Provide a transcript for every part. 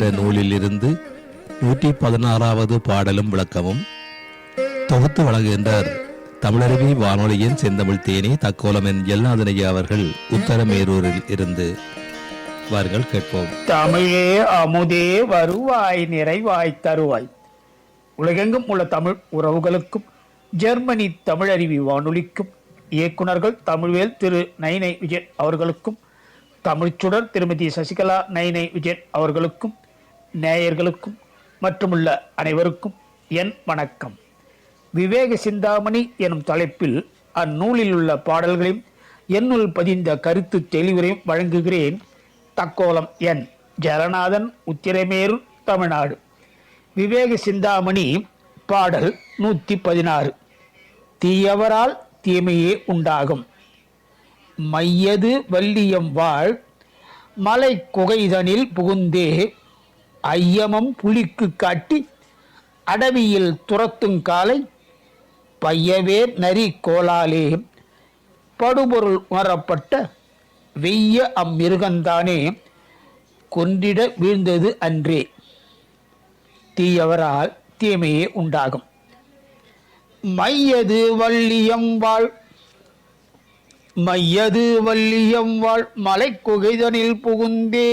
என்ற நூலில் இருந்து 116வது பாடலும் விளக்கமும் தொகுத்து வழங்குகின்றார் தமிழருவி வானொலியின் செந்தமிழ் தேனி தக்கோலமன் எல்லாதனையா அவர்கள் உத்தரமேரூரில் இருந்து. வாருங்கள் கேட்போம். தமிழே அமுதே வருவாய் நிறைவாய் தருவாய். உலகெங்கும் உள்ள தமிழ் உறவுகளுக்கும் ஜெர்மனி தமிழருவி வானொலிக்கும் இயக்குநர்கள் தமிழ்வேல் திரு நைனை விஜயன் அவர்களுக்கும் தமிழ்ச்சுடர் திருமதி சசிகலா நைனை விஜயன் அவர்களுக்கும் நேயர்களுக்கும் மற்றுமுள்ள அனைவருக்கும் என் வணக்கம். விவேக சிந்தாமணி எனும் தலைப்பில் அந்நூலில் உள்ள பாடல்களையும் என்னுள் பதிந்த கருத்து தெளிவுரையும் வழங்குகிறேன். தக்கோலம் என் ஜலநாதன், உத்திரமேரூர், தமிழ்நாடு. விவேக சிந்தாமணி பாடல் 116. தீயவரால் தீமையே உண்டாகும். மையது வள்ளியம் வாழ் மலை குகைதனில் புகுந்தே ஐயமம் புலிக்கு காட்டி அடவியில் துரத்துங் காலை பையவே நரி கோலாலே படுபொருள் உணரப்பட்ட வெய்ய அம்மிருகந்தானே கொன்றிட வீழ்ந்தது அன்றே. தீயவரால் தீமையே உண்டாகும். மையது வள்ளியம் வாழ் மையது வள்ளியம் வாழ் மலை குகைதனில் புகுந்தே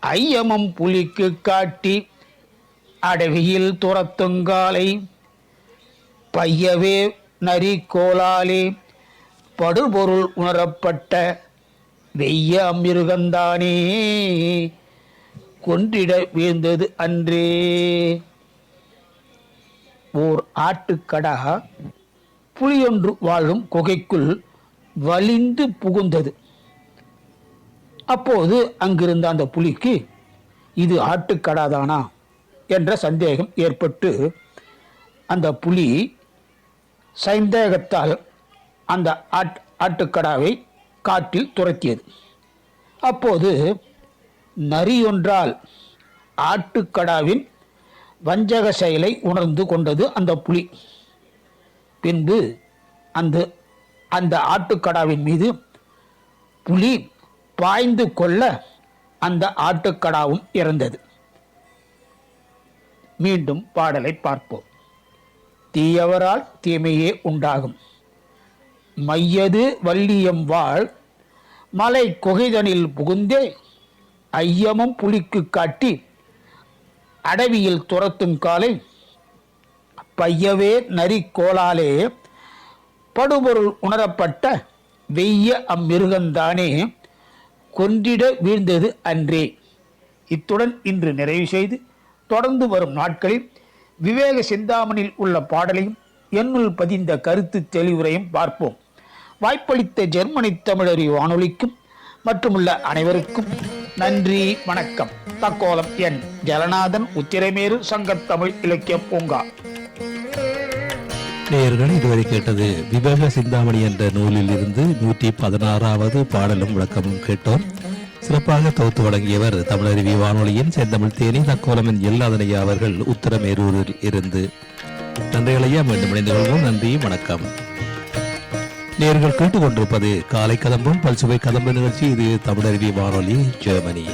ஐயமம் புலிக்கு காட்டி அடவியில் துரத்துங்காலை பையவே நரி கோலாலே படுபொருள் உணரப்பட்ட வெய்ய அம்மிருகந்தானே கொன்றிட வீழ்ந்தது அன்றே. ஓர் ஆட்டுக்கடா புலியொன்று வாழும் குகைக்குள் வலிந்து புகுந்தது. அப்போது அங்கிருந்த அந்த புலிக்கு இது ஆட்டுக்கடாதானா என்ற சந்தேகம் ஏற்பட்டு அந்த புலி சந்தேகத்தால் அந்த ஆட்டுக்கடாவை காட்டில் துரத்தியது. அப்போது நரியொன்றால் ஆட்டுக்கடாவின் வஞ்சக செயலை உணர்ந்து கொண்டது அந்த புலி. பின்பு அந்த ஆட்டுக்கடாவின் மீது புலி பாய்ந்து கொள்ள அந்த ஆட்டுக்கடாவும் இறந்தது. மீண்டும் பாடலை பார்ப்போம். தீயவரால் தீமையே உண்டாகும். மையது வள்ளியம் வாழ் மலை குகைதனில் புகுந்தே ஐயமும் புலிக்கு காட்டி அடவியில் துரத்தும் காலை பையவே நரி கோலாலே படுபொருள் உணரப்பட்ட வெய்ய அம்மிருகந்தானே கொன்றிட வீழ்ந்தது அன்றே. இத்துடன் இன்று நிறைவு செய்து தொடர்ந்து வரும் நாட்களில் விவேக சிந்தாமணியில் உள்ள பாடலையும் என்னுள் பதிந்த கருத்து தெளிவுரையும் பார்ப்போம். வாய்ப்பளித்த ஜெர்மனி தமிழறி வானொலிக்கும் மற்றுமுள்ள அனைவருக்கும் நன்றி, வணக்கம். தக்கோலம் என் ஜலநாதன், உத்திரமேரு சங்கத்தமிழ் இலக்கிய பூங்கா. நேயர்கள் இதுவரை கேட்டது விவேக சிந்தாமணி என்ற நூலில் இருந்து 116வது பாடலும் விளக்கமும் கேட்டோம். சிறப்பாக தொகுத்து வழங்கியவர் தமிழருவி வானொலியின் செந்தமிழ் தேனி தக்கோலமன் எல்லாதனையா அவர்கள் உத்தரமேரூரில் இருந்து. நன்றிகளையா மீண்டும் இணைந்து கொள்வோம். நன்றி, வணக்கம். நேர்கள் கேட்டுக்கொண்டிருப்பது காலை கதம்பும் பல்சுவை கதம்பு நிகழ்ச்சி. இது தமிழருவி வானொலி, ஜெர்மனி.